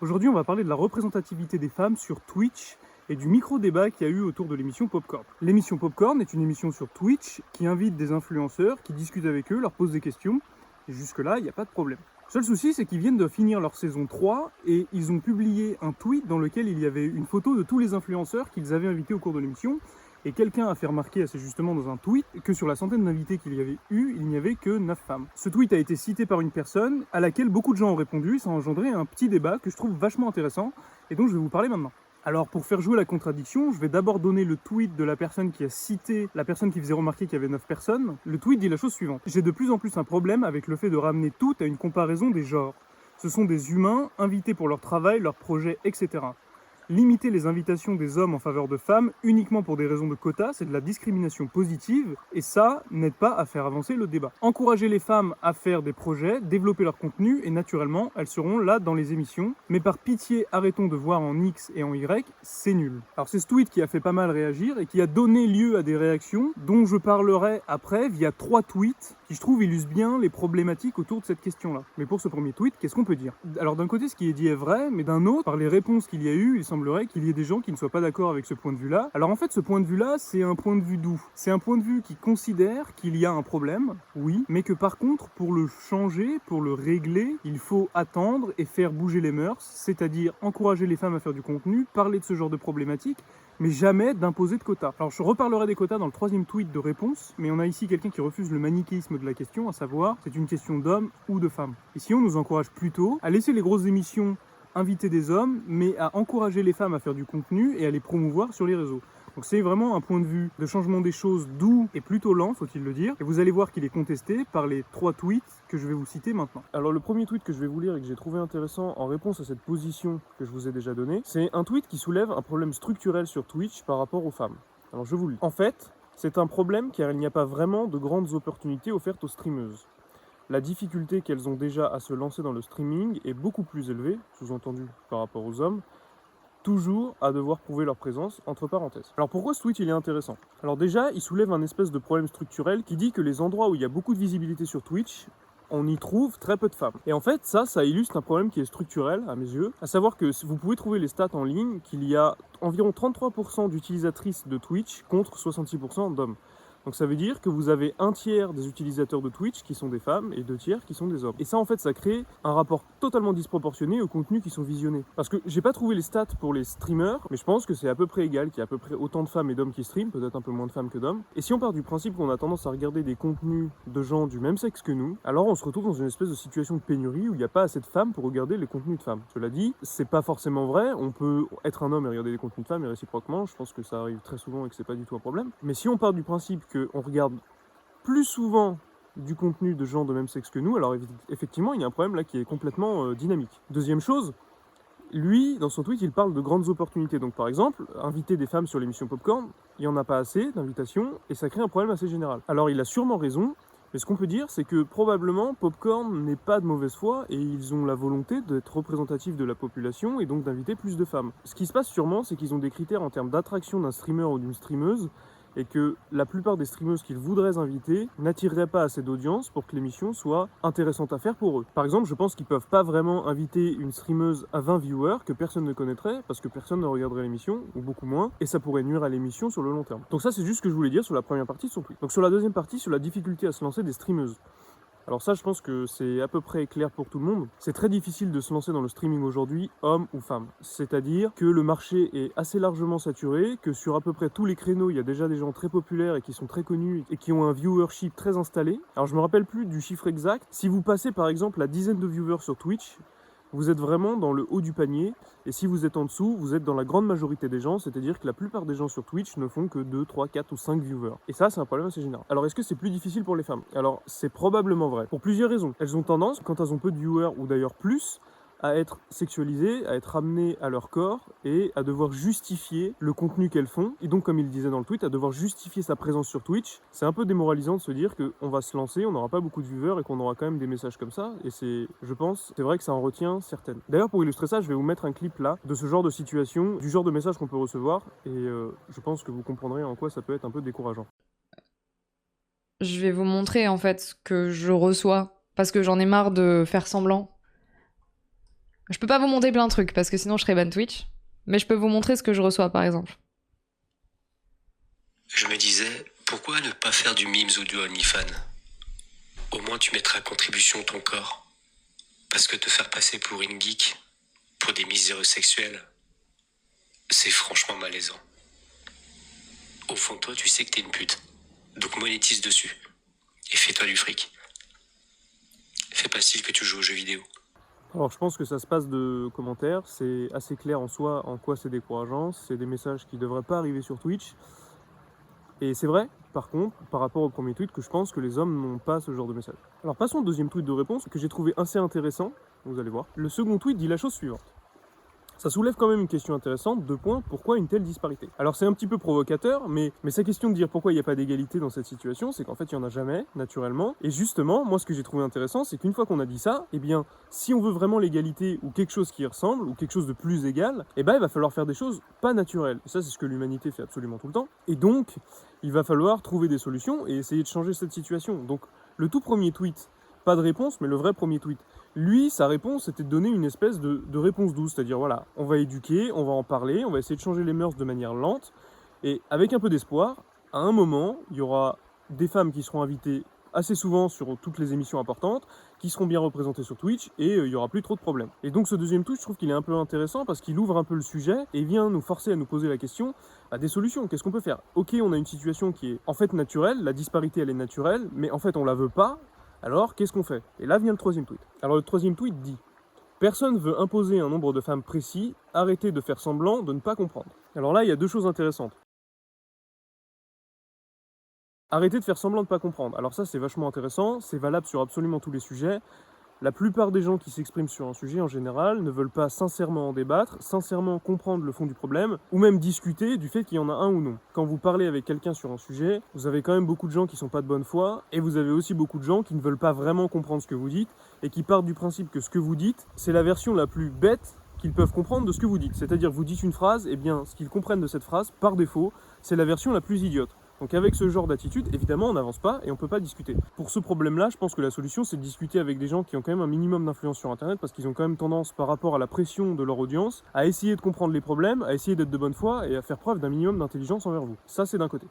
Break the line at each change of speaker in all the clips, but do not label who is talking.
Aujourd'hui, on va parler de la représentativité des femmes sur Twitch et du micro-débat qu'il y a eu autour de l'émission Popcorn. L'émission Popcorn est une émission sur Twitch qui invite des influenceurs, qui discutent avec eux, leur posent des questions, et jusque-là, il n'y a pas de problème. Le seul souci, c'est qu'ils viennent de finir leur saison 3 et ils ont publié un tweet dans lequel il y avait une photo de tous les influenceurs qu'ils avaient invités au cours de l'émission. Et quelqu'un a fait remarquer assez justement dans un tweet que sur la centaine d'invités qu'il y avait eu, il n'y avait que 9 femmes. Ce tweet a été cité par une personne à laquelle beaucoup de gens ont répondu, ça a engendré un petit débat que je trouve vachement intéressant et dont je vais vous parler maintenant. Alors pour faire jouer la contradiction, je vais d'abord donner le tweet de la personne qui a cité la personne qui faisait remarquer qu'il y avait 9 personnes. Le tweet dit la chose suivante: j'ai de plus en plus un problème avec le fait de ramener tout à une comparaison des genres. Ce sont des humains invités pour leur travail, leurs projets, etc. Limiter les invitations des hommes en faveur de femmes uniquement pour des raisons de quotas, c'est de la discrimination positive et ça n'aide pas à faire avancer le débat. Encourager les femmes à faire des projets, développer leur contenu et naturellement, elles seront là dans les émissions. Mais par pitié, arrêtons de voir en X et en Y, c'est nul. Alors c'est ce tweet qui a fait pas mal réagir et qui a donné lieu à des réactions dont je parlerai après via 3 tweets qui je trouve illustrent bien les problématiques autour de cette question-là. Mais pour ce premier tweet, qu'est-ce qu'on peut dire? Alors d'un côté, ce qui est dit est vrai, mais d'un autre, par les réponses qu'il y a eu, il semblerait qu'il y ait des gens qui ne soient pas d'accord avec ce point de vue-là. Alors en fait, ce point de vue-là, c'est un point de vue doux. C'est un point de vue qui considère qu'il y a un problème, oui, mais que par contre, pour le changer, pour le régler, il faut attendre et faire bouger les mœurs, c'est-à-dire encourager les femmes à faire du contenu, parler de ce genre de problématiques, mais jamais d'imposer de quotas. Alors je reparlerai des quotas dans le 3e tweet de réponse, mais on a ici quelqu'un qui refuse le manichéisme de la question, à savoir, c'est une question d'homme ou de femme. Ici, on nous encourage plutôt à laisser les grosses émissions inviter des hommes, mais à encourager les femmes à faire du contenu et à les promouvoir sur les réseaux. Donc c'est vraiment un point de vue de changement des choses doux et plutôt lent, faut-il le dire. Et vous allez voir qu'il est contesté par les 3 tweets que je vais vous citer maintenant. Alors le premier tweet que je vais vous lire et que j'ai trouvé intéressant en réponse à cette position que je vous ai déjà donnée, c'est un tweet qui soulève un problème structurel sur Twitch par rapport aux femmes. Alors je vous le lis. En fait, c'est un problème car il n'y a pas vraiment de grandes opportunités offertes aux streameuses. La difficulté qu'elles ont déjà à se lancer dans le streaming est beaucoup plus élevée, sous-entendu par rapport aux hommes, toujours à devoir prouver leur présence, entre parenthèses. Alors pourquoi ce tweet il est intéressant? Alors déjà, il soulève un espèce de problème structurel qui dit que les endroits où il y a beaucoup de visibilité sur Twitch, on y trouve très peu de femmes. Et en fait, ça illustre un problème qui est structurel, à mes yeux, à savoir que vous pouvez trouver les stats en ligne qu'il y a environ 33% d'utilisatrices de Twitch contre 66% d'hommes. Donc ça veut dire que vous avez un tiers des utilisateurs de Twitch qui sont des femmes et 2 tiers qui sont des hommes. Et ça en fait ça crée un rapport totalement disproportionné aux contenus qui sont visionnés. Parce que j'ai pas trouvé les stats pour les streamers, mais je pense que c'est à peu près égal, qu'il y a à peu près autant de femmes et d'hommes qui streament, peut-être un peu moins de femmes que d'hommes. Et si on part du principe qu'on a tendance à regarder des contenus de gens du même sexe que nous, alors on se retrouve dans une espèce de situation de pénurie où il n'y a pas assez de femmes pour regarder les contenus de femmes. Cela dit, c'est pas forcément vrai, on peut être un homme et regarder des contenus de femmes et réciproquement, je pense que ça arrive très souvent et que c'est pas du tout un problème. Mais si on part du principe qu'on regarde plus souvent du contenu de gens de même sexe que nous, alors effectivement il y a un problème là qui est complètement dynamique. Deuxième chose, lui dans son tweet il parle de grandes opportunités. Donc par exemple, inviter des femmes sur l'émission Popcorn, il n'y en a pas assez d'invitations et ça crée un problème assez général. Alors il a sûrement raison, mais ce qu'on peut dire c'est que probablement Popcorn n'est pas de mauvaise foi et ils ont la volonté d'être représentatifs de la population et donc d'inviter plus de femmes. Ce qui se passe sûrement c'est qu'ils ont des critères en termes d'attraction d'un streamer ou d'une streameuse et que la plupart des streameuses qu'ils voudraient inviter n'attireraient pas assez d'audience pour que l'émission soit intéressante à faire pour eux. Par exemple, je pense qu'ils peuvent pas vraiment inviter une streameuse à 20 viewers que personne ne connaîtrait parce que personne ne regarderait l'émission, ou beaucoup moins, et ça pourrait nuire à l'émission sur le long terme. Donc ça, c'est juste ce que je voulais dire sur la première partie de son tweet. Donc sur la deuxième partie, sur la difficulté à se lancer des streameuses. Alors ça, je pense que c'est à peu près clair pour tout le monde. C'est très difficile de se lancer dans le streaming aujourd'hui, homme ou femme. C'est-à-dire que le marché est assez largement saturé, que sur à peu près tous les créneaux, il y a déjà des gens très populaires et qui sont très connus et qui ont un viewership très installé. Alors je me rappelle plus du chiffre exact. Si vous passez par exemple la dizaine de viewers sur Twitch, vous êtes vraiment dans le haut du panier, et si vous êtes en dessous, vous êtes dans la grande majorité des gens, c'est-à-dire que la plupart des gens sur Twitch ne font que 2, 3, 4 ou 5 viewers. Et ça, c'est un problème assez général. Alors, est-ce que c'est plus difficile pour les femmes? Alors, c'est probablement vrai, pour plusieurs raisons. Elles ont tendance, quand elles ont peu de viewers, ou d'ailleurs plus, à être sexualisées, à être amenées à leur corps et à devoir justifier le contenu qu'elles font. Et donc, comme il disait dans le tweet, à devoir justifier sa présence sur Twitch. C'est un peu démoralisant de se dire qu'on va se lancer, on n'aura pas beaucoup de viewers et qu'on aura quand même des messages comme ça. Et c'est, je pense, c'est vrai que ça en retient certaines. D'ailleurs, pour illustrer ça, je vais vous mettre un clip là de ce genre de situation, du genre de message qu'on peut recevoir. Et je pense que vous comprendrez en quoi ça peut être un peu décourageant.
Je vais vous montrer en fait ce que je reçois parce que j'en ai marre de faire semblant. Je peux pas vous montrer plein de trucs parce que sinon je serais ban Twitch, mais je peux vous montrer ce que je reçois par exemple.
Je me disais, pourquoi ne pas faire du Mims ou du OnlyFans? Au moins tu mettras à contribution ton corps. Parce que te faire passer pour une geek, pour des misères sexuelles, c'est franchement malaisant. Au fond de toi, tu sais que t'es une pute. Donc monétise dessus. Et fais-toi du fric. Fais pas style que tu joues aux jeux vidéo.
Alors je pense que ça se passe de commentaires, c'est assez clair en soi en quoi c'est décourageant, c'est des messages qui ne devraient pas arriver sur Twitch. Et c'est vrai, par contre, par rapport au premier tweet, que je pense que les hommes n'ont pas ce genre de message. Alors passons au deuxième tweet de réponse, que j'ai trouvé assez intéressant, vous allez voir. Le second tweet dit la chose suivante. Ça soulève quand même une question intéressante, 2 points, pourquoi une telle disparité? Alors c'est un petit peu provocateur, mais sa question de dire pourquoi il n'y a pas d'égalité dans cette situation, c'est qu'en fait il n'y en a jamais, naturellement. Et justement, moi ce que j'ai trouvé intéressant, c'est qu'une fois qu'on a dit ça, eh bien, si on veut vraiment l'égalité ou quelque chose qui y ressemble, ou quelque chose de plus égal, eh ben il va falloir faire des choses pas naturelles. Et ça c'est ce que l'humanité fait absolument tout le temps. Et donc, il va falloir trouver des solutions et essayer de changer cette situation. Donc le tout premier tweet, pas de réponse, mais le vrai premier tweet. Lui, sa réponse, c'était de donner une espèce de réponse douce, c'est-à-dire voilà, on va éduquer, on va en parler, on va essayer de changer les mœurs de manière lente, et avec un peu d'espoir, à un moment, il y aura des femmes qui seront invitées assez souvent sur toutes les émissions importantes, qui seront bien représentées sur Twitch, et il n'y aura plus trop de problèmes. Et donc ce deuxième tweet, je trouve qu'il est un peu intéressant parce qu'il ouvre un peu le sujet et vient nous forcer à nous poser la question à des solutions. Qu'est-ce qu'on peut faire? Ok, on a une situation qui est en fait naturelle, la disparité elle est naturelle, mais en fait on la veut pas. Alors, qu'est-ce qu'on fait? Et là vient le troisième tweet. Alors, le troisième tweet dit « Personne veut imposer un nombre de femmes précis, arrêtez de faire semblant de ne pas comprendre. » Alors là, il y a 2 choses intéressantes. Arrêtez de faire semblant de ne pas comprendre. Alors ça, c'est vachement intéressant, c'est valable sur absolument tous les sujets. La plupart des gens qui s'expriment sur un sujet, en général, ne veulent pas sincèrement en débattre, sincèrement comprendre le fond du problème, ou même discuter du fait qu'il y en a un ou non. Quand vous parlez avec quelqu'un sur un sujet, vous avez quand même beaucoup de gens qui sont pas de bonne foi, et vous avez aussi beaucoup de gens qui ne veulent pas vraiment comprendre ce que vous dites, et qui partent du principe que ce que vous dites, c'est la version la plus bête qu'ils peuvent comprendre de ce que vous dites. C'est-à-dire, vous dites une phrase, et bien, ce qu'ils comprennent de cette phrase, par défaut, c'est la version la plus idiote. Donc avec ce genre d'attitude, évidemment, on n'avance pas et on ne peut pas discuter. Pour ce problème-là, je pense que la solution, c'est de discuter avec des gens qui ont quand même un minimum d'influence sur Internet, parce qu'ils ont quand même tendance, par rapport à la pression de leur audience, à essayer de comprendre les problèmes, à essayer d'être de bonne foi et à faire preuve d'un minimum d'intelligence envers vous. Ça, c'est d'un côté.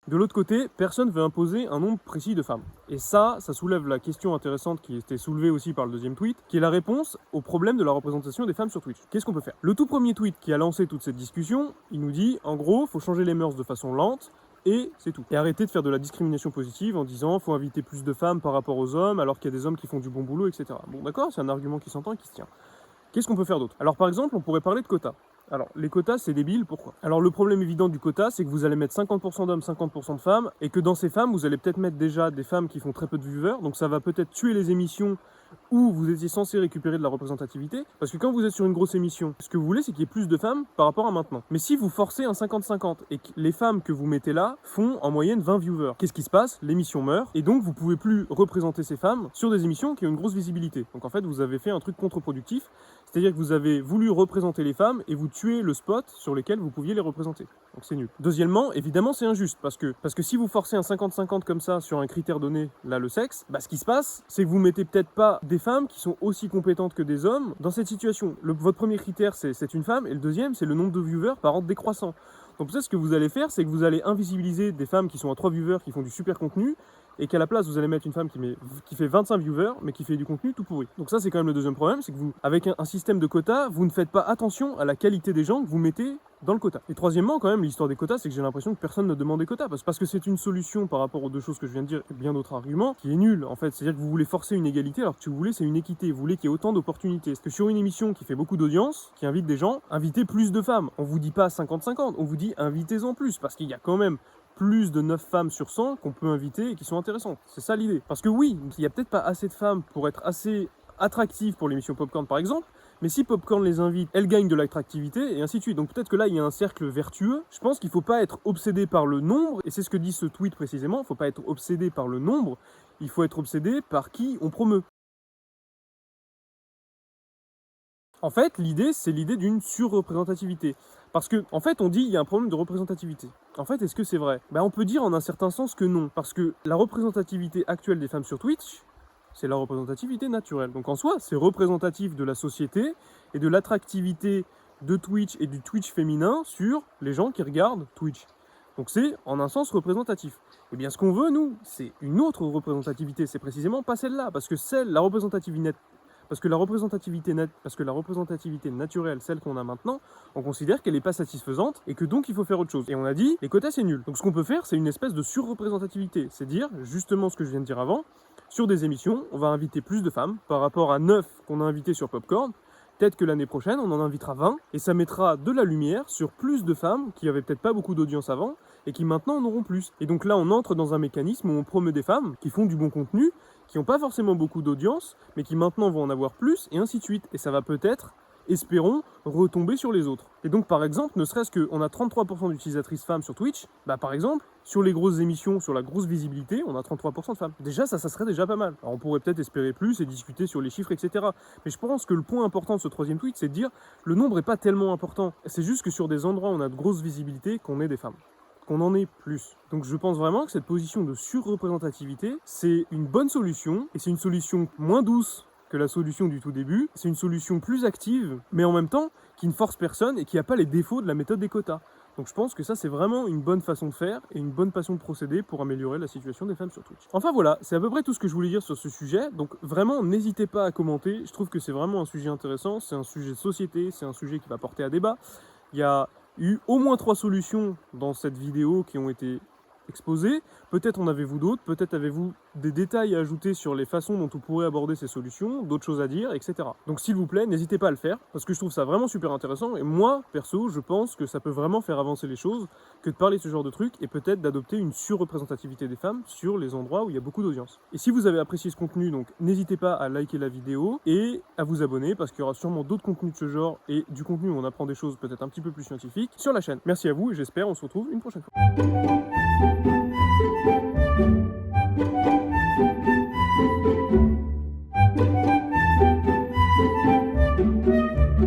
De l'autre côté, personne ne veut imposer un nombre précis de femmes. Et ça soulève la question intéressante qui était soulevée aussi par le deuxième tweet, qui est la réponse au problème de la représentation des femmes sur Twitch. Qu'est-ce qu'on peut faire? Le tout premier tweet qui a lancé toute cette discussion, il nous dit, en gros, faut changer les mœurs de façon lente, et c'est tout. Et arrêter de faire de la discrimination positive en disant, faut inviter plus de femmes par rapport aux hommes, alors qu'il y a des hommes qui font du bon boulot, etc. Bon d'accord, c'est un argument qui s'entend et qui se tient. Qu'est-ce qu'on peut faire d'autre? Alors par exemple, on pourrait parler de quotas. Alors, les quotas, c'est débile, pourquoi? Alors, le problème évident du quota, c'est que vous allez mettre 50% d'hommes, 50% de femmes, et que dans ces femmes, vous allez peut-être mettre déjà des femmes qui font très peu de viewers, donc ça va peut-être tuer les émissions où vous étiez censé récupérer de la représentativité, parce que quand vous êtes sur une grosse émission, ce que vous voulez, c'est qu'il y ait plus de femmes par rapport à maintenant. Mais si vous forcez un 50-50, et que les femmes que vous mettez là font en moyenne 20 viewers, qu'est-ce qui se passe? L'émission meurt, et donc vous pouvez plus représenter ces femmes sur des émissions qui ont une grosse visibilité. Donc en fait, vous avez fait un truc contre-productif, c'est-à-dire que vous avez voulu représenter les femmes et vous tuez le spot sur lequel vous pouviez les représenter. Donc c'est nul. Deuxièmement, évidemment, c'est injuste parce que si vous forcez un 50-50 comme ça sur un critère donné, là le sexe, ce qui se passe, c'est que vous mettez peut-être pas des femmes qui sont aussi compétentes que des hommes dans cette situation. Votre premier critère, c'est une femme, et le deuxième, c'est le nombre de viewers par an décroissant. Donc peut-être ce que vous allez faire, c'est que vous allez invisibiliser des femmes qui sont à 3 viewers, qui font du super contenu, et qu'à la place, vous allez mettre une femme qui fait 25 viewers, mais qui fait du contenu tout pourri. Donc ça, c'est quand même le deuxième problème, c'est que vous, avec un système de quotas, vous ne faites pas attention à la qualité des gens que vous mettez dans le quota. Et troisièmement, quand même, l'histoire des quotas, c'est que j'ai l'impression que personne ne demande des quotas, parce que c'est une solution par rapport aux 2 choses que je viens de dire, et bien d'autres arguments, qui est nulle, en fait. C'est-à-dire que vous voulez forcer une égalité, alors que ce que vous voulez, c'est une équité. Vous voulez qu'il y ait autant d'opportunités. Parce que sur une émission qui fait beaucoup d'audience, qui invite des gens, invitez plus de femmes. On vous dit pas 50-50, on vous dit invitez-en plus, parce qu'il y a quand même plus de 9 femmes sur 100 qu'on peut inviter et qui sont intéressantes. C'est ça l'idée. Parce que oui, il n'y a peut-être pas assez de femmes pour être assez attractives pour l'émission Popcorn par exemple, mais si Popcorn les invite, elles gagnent de l'attractivité et ainsi de suite. Donc peut-être que là, il y a un cercle vertueux. Je pense qu'il ne faut pas être obsédé par le nombre, et c'est ce que dit ce tweet précisément, il ne faut pas être obsédé par le nombre, il faut être obsédé par qui on promeut. En fait, l'idée, c'est l'idée d'une surreprésentativité. Parce que, en fait, on dit qu'il y a un problème de représentativité. En fait, est-ce que c'est vrai? On peut dire en un certain sens que non. Parce que la représentativité actuelle des femmes sur Twitch, c'est la représentativité naturelle. Donc en soi, c'est représentatif de la société et de l'attractivité de Twitch et du Twitch féminin sur les gens qui regardent Twitch. Donc c'est en un sens représentatif. Et bien ce qu'on veut, nous, c'est une autre représentativité, c'est précisément pas celle-là, parce que la représentativité naturelle, celle qu'on a maintenant, on considère qu'elle n'est pas satisfaisante et que donc il faut faire autre chose. Et on a dit, les quotas c'est nul. Donc ce qu'on peut faire, c'est une espèce de surreprésentativité, c'est dire justement ce que je viens de dire avant, sur des émissions, on va inviter plus de femmes par rapport à 9 qu'on a invitées sur Popcorn. Peut-être que l'année prochaine, on en invitera 20 et ça mettra de la lumière sur plus de femmes qui n'avaient peut-être pas beaucoup d'audience avant et qui maintenant en auront plus. Et donc là, on entre dans un mécanisme où on promeut des femmes qui font du bon contenu, qui n'ont pas forcément beaucoup d'audience, mais qui maintenant vont en avoir plus, et ainsi de suite. Et ça va peut-être, espérons, retomber sur les autres. Et donc par exemple, ne serait-ce qu'on a 33% d'utilisatrices femmes sur Twitch, bah par exemple, sur les grosses émissions, sur la grosse visibilité, on a 33% de femmes. Déjà, ça serait déjà pas mal. Alors on pourrait peut-être espérer plus et discuter sur les chiffres, etc. Mais je pense que le point important de ce troisième tweet, c'est de dire, le nombre est pas tellement important. C'est juste que sur des endroits où on a de grosses visibilités, qu'on ait des femmes. Qu'on en ait plus. Donc je pense vraiment que cette position de surreprésentativité, c'est une bonne solution, et c'est une solution moins douce que la solution du tout début, c'est une solution plus active, mais en même temps, qui ne force personne et qui n'a pas les défauts de la méthode des quotas. Donc je pense que ça c'est vraiment une bonne façon de faire et une bonne façon de procéder pour améliorer la situation des femmes sur Twitch. Enfin voilà, c'est à peu près tout ce que je voulais dire sur ce sujet, donc vraiment n'hésitez pas à commenter, je trouve que c'est vraiment un sujet intéressant, c'est un sujet de société, c'est un sujet qui va porter à débat. Il y a eu au moins 3 solutions dans cette vidéo qui ont été exposées. Peut-être en avez-vous d'autres, peut-être avez-vous des détails à ajouter sur les façons dont on pourrait aborder ces solutions, d'autres choses à dire, etc. Donc s'il vous plaît, n'hésitez pas à le faire, parce que je trouve ça vraiment super intéressant, et moi, perso, je pense que ça peut vraiment faire avancer les choses, que de parler de ce genre de trucs, et peut-être d'adopter une surreprésentativité des femmes sur les endroits où il y a beaucoup d'audience. Et si vous avez apprécié ce contenu, donc n'hésitez pas à liker la vidéo, et à vous abonner, parce qu'il y aura sûrement d'autres contenus de ce genre, et du contenu où on apprend des choses peut-être un petit peu plus scientifiques, sur la chaîne. Merci à vous, et j'espère on se retrouve une prochaine fois.